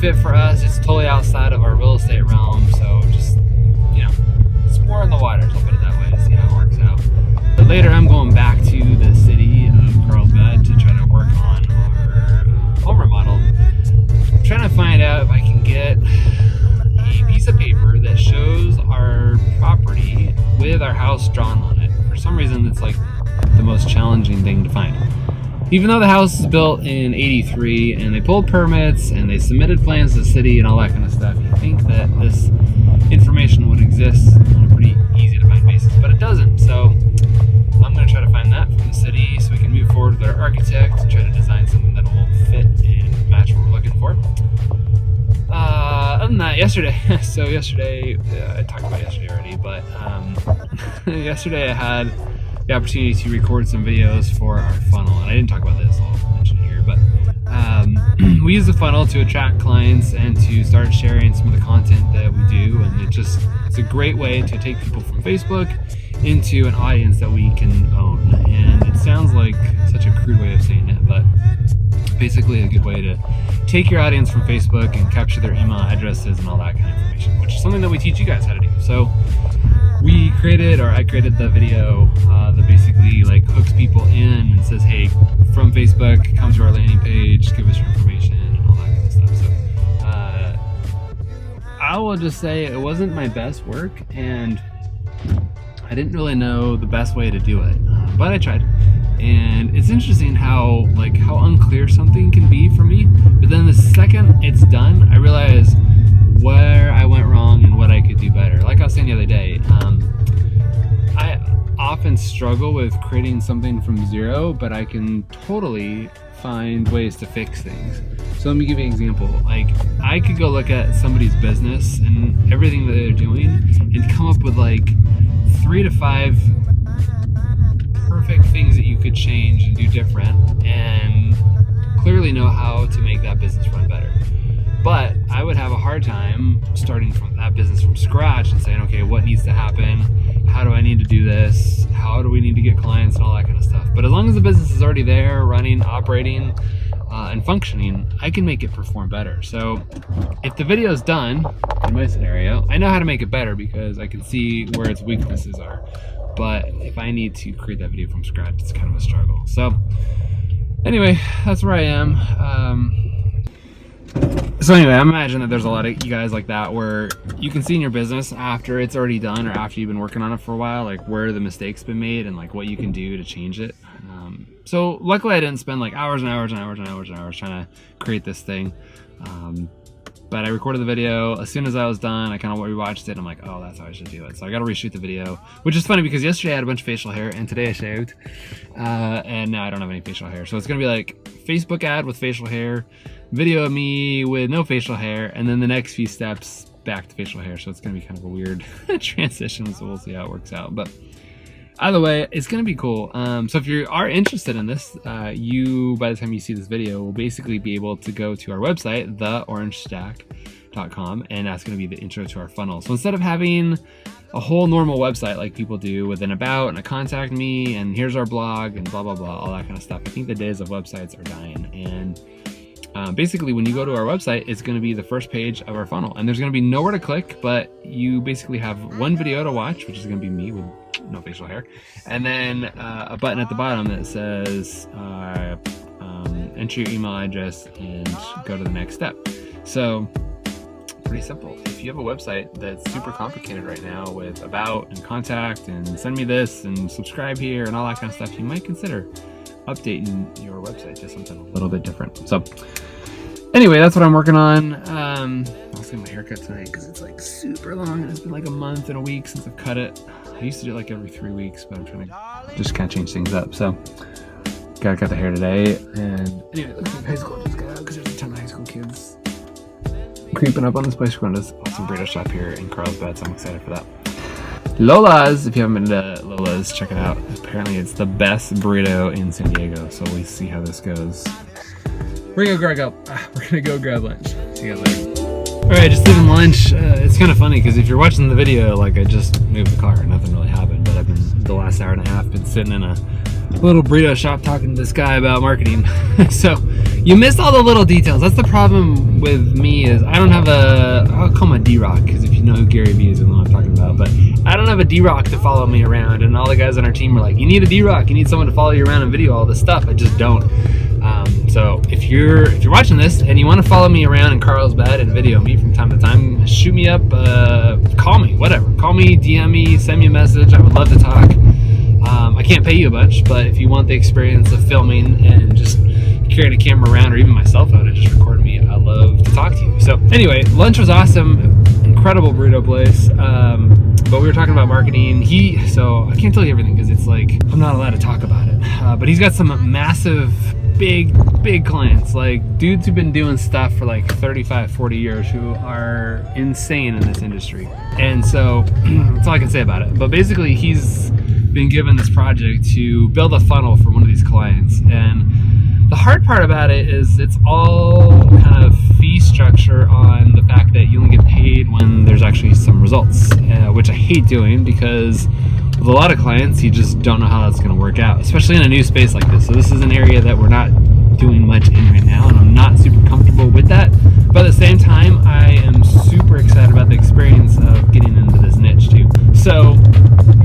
fit for us. It's totally outside of our real estate realm, so just, you know, explore in the waters, I'll put it that way, to see how it works out. But later I'm going back to the city of Carlsbad to try to work on our home remodel. I'm trying to find out if I can get a piece of paper that shows our property with our house drawn on it. For some reason, it's like the most challenging thing to find. Even though the house is built in '83 and they pulled permits and they submitted plans to the city and all that kind of stuff, you think that this information would exist on a pretty easy to find basis, but it doesn't. So I'm going to try to find that from the city so we can move forward with our architect and try to design something that will fit and match what we're looking for. Other than that, yesterday, I talked about yesterday already, but yesterday I had the opportunity to record some videos for our funnel, and I didn't talk about this, I'll mention it here, but we use the funnel to attract clients and to start sharing some of the content that we do, and it's a great way to take people from Facebook into an audience that we can own. And it sounds like such a crude way of saying it, but basically a good way to take your audience from Facebook and capture their email addresses and all that kind of information, which is something that we teach you guys how to do. So I created the video that basically like hooks people in and says, hey, from Facebook, come to our landing page, give us your information and all that kind of stuff. So I will just say it wasn't my best work, and I didn't really know the best way to do it, but I tried. And it's interesting how unclear something can be for me, but then the second it's done, I realize where I went wrong and what I could do better. Like I was saying the other day, I often struggle with creating something from zero, but I can totally find ways to fix things. So let me give you an example. Like, I could go look at somebody's business and everything that they're doing and come up with like 3 to 5 perfect things that you could change and do different, and clearly know how to make that business run better. But I would have a hard time starting from that business from scratch and saying, okay, what needs to happen? How do I need to do this? How do we need to get clients and all that kind of stuff? But as long as the business is already there, running, operating, and functioning, I can make it perform better. So if the video is done, in my scenario, I know how to make it better because I can see where its weaknesses are. But if I need to create that video from scratch, it's kind of a struggle. So anyway, that's where I am. So anyway, I imagine that there's a lot of you guys like that where you can see in your business after it's already done or after you've been working on it for a while, like where the mistakes been made and like what you can do to change it. So luckily I didn't spend like hours and hours and hours and hours and hours trying to create this thing. But I recorded the video. As soon as I was done, I kind of rewatched it. I'm like, oh, that's how I should do it. So I got to reshoot the video, which is funny because yesterday I had a bunch of facial hair and today I shaved. And now I don't have any facial hair. So it's going to be like Facebook ad with facial hair, video of me with no facial hair, and then the next few steps back to facial hair. So it's going to be kind of a weird transition. So we'll see how it works out. But either way, it's going to be cool. So if you are interested in this, you, by the time you see this video, will basically be able to go to our website, theorangestack.com, and that's going to be the intro to our funnel. So instead of having a whole normal website like people do with an about and a contact me and here's our blog and blah, blah, blah, all that kind of stuff, I think the days of websites are dying. And basically when you go to our website, it's going to be the first page of our funnel, and there's going to be nowhere to click, but you basically have one video to watch, which is going to be me with no facial hair, and then a button at the bottom that says enter your email address and go to the next step. So pretty simple. If you have a website that's super complicated right now with about and contact and send me this and subscribe here and all that kind of stuff, you might consider updating your website to something a little bit different. So anyway, that's what I'm working on. I'll get my haircut tonight because it's like super long and it's been like a month and a week since I've cut it. I used to do it like every 3 weeks, but I'm trying to just kind of change things up. So gotta cut the hair today. And anyway, it looks like high school just got out because there's a ton of high school kids creeping up on this place. We're going to this awesome burrito shop here in Carlsbad, so I'm excited for that. Lola's, if you haven't been to Lola's, check it out. Apparently it's the best burrito in San Diego, so we'll see how this goes. We're gonna go grab lunch. See you guys later. Alright, just leaving lunch. It's kind of funny because if you're watching the video, like I just moved the car, nothing really happened, but I've been, the last hour and a half, been sitting in a little burrito shop talking to this guy about marketing. So You missed all the little details. That's the problem with me is I don't have I'll call him a D-Rock, because if you know who Gary Vee is, you know what I'm talking about. But I don't have a D-Rock to follow me around, and all the guys on our team are like, you need a D-Rock, you need someone to follow you around and video all this stuff. I just don't. So if you're watching this and you want to follow me around in Carl's bed and video me from time to time, shoot me up, call me, whatever. Call me, DM me, send me a message. I would love to talk. I can't pay you a bunch, but if you want the experience of filming and just carrying a camera around, or even my cell phone and just recording me, I'd love to talk to you. So anyway, lunch was awesome, incredible burrito place. But we were talking about marketing. So I can't tell you everything because it's like I'm not allowed to talk about it. But he's got some massive, big clients, like dudes who've been doing stuff for like 35-40 years who are insane in this industry. And so that's all I can say about it. But basically he's been given this project to build a funnel for one of these clients, and the hard part about it is it's all kind of fee structure on the fact that you only get paid when there's actually some results, which I hate doing because with a lot of clients you just don't know how that's going to work out, especially in a new space like this. So this is an area that we're not doing much in right now, and I'm not super comfortable with that, but at the same time I am super excited about the experience of getting into this niche too. So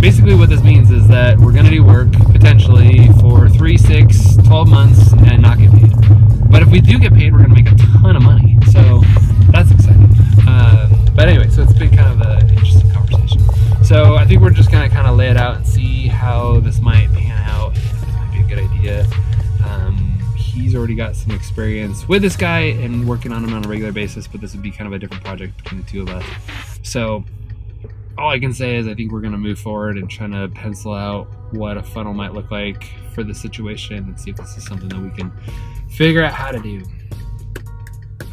basically what this means is that we're going to do work potentially for 3, 6, 12 months and not get paid. But if we do get paid, we're going to make a ton of money. So that's exciting. But anyway, so it's been kind of an interesting conversation. So I think we're just going to kind of lay it out and see how this might pan out. If this might be a good idea. He's already got some experience with this guy and working on him on a regular basis, but this would be kind of a different project between the two of us. So all I can say is I think we're going to move forward and trying to pencil out what a funnel might look like for the situation and see if this is something that we can figure out how to do.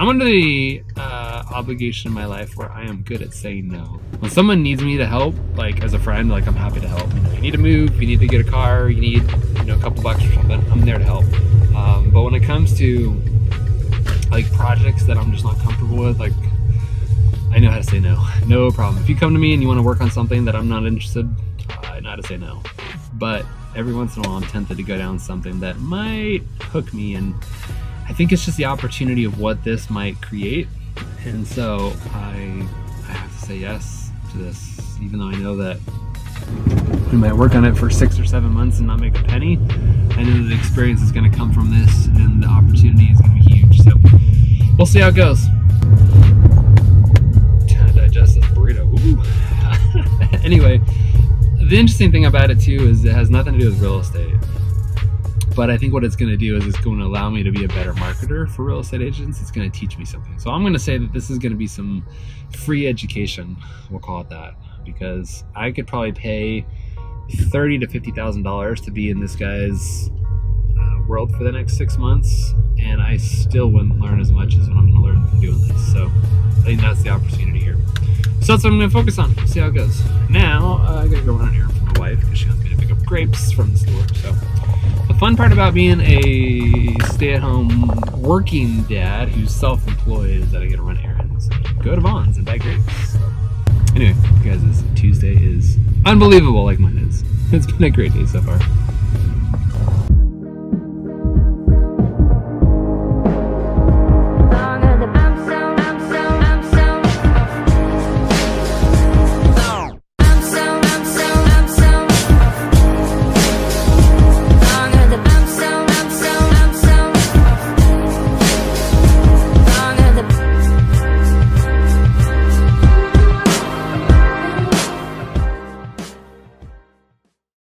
I'm under the obligation in my life where I am good at saying no. When someone needs me to help, like as a friend, like I'm happy to help. You know, you need to move, you need to get a car, you need, you know, a couple bucks or something, I'm there to help. But when it comes to like projects that I'm just not comfortable with, like I know how to say no. No problem. If you come to me and you want to work on something that I'm not interested, I know how to say no. But every once in a while I'm tempted to go down something that might hook me, and I think it's just the opportunity of what this might create. And so I have to say yes to this, even though I know that we might work on it for 6 or 7 months and not make a penny. I know that the experience is going to come from this, and the opportunity is going to be huge. So we'll see how it goes. Trying to digest this burrito. Anyway, the interesting thing about it too is it has nothing to do with real estate. But I think what it's going to do is it's going to allow me to be a better marketer for real estate agents. It's going to teach me something. So I'm going to say that this is going to be some free education. We'll call it that, because I could probably pay $30,000 to $50,000 to be in this guy's world for the next 6 months, and I still wouldn't learn as much as what I'm going to learn from doing this. So I think that's the opportunity here. So that's what I'm going to focus on. We'll see how it goes. Now I got to go run an errand for my wife because she wants me to pick up grapes from the store. So the fun part about being a stay-at-home working dad who's self-employed is that I get to run errands, go to Vaughn's and buy grapes. So anyway, you guys, this Tuesday is unbelievable like mine is. It's been a great day so far.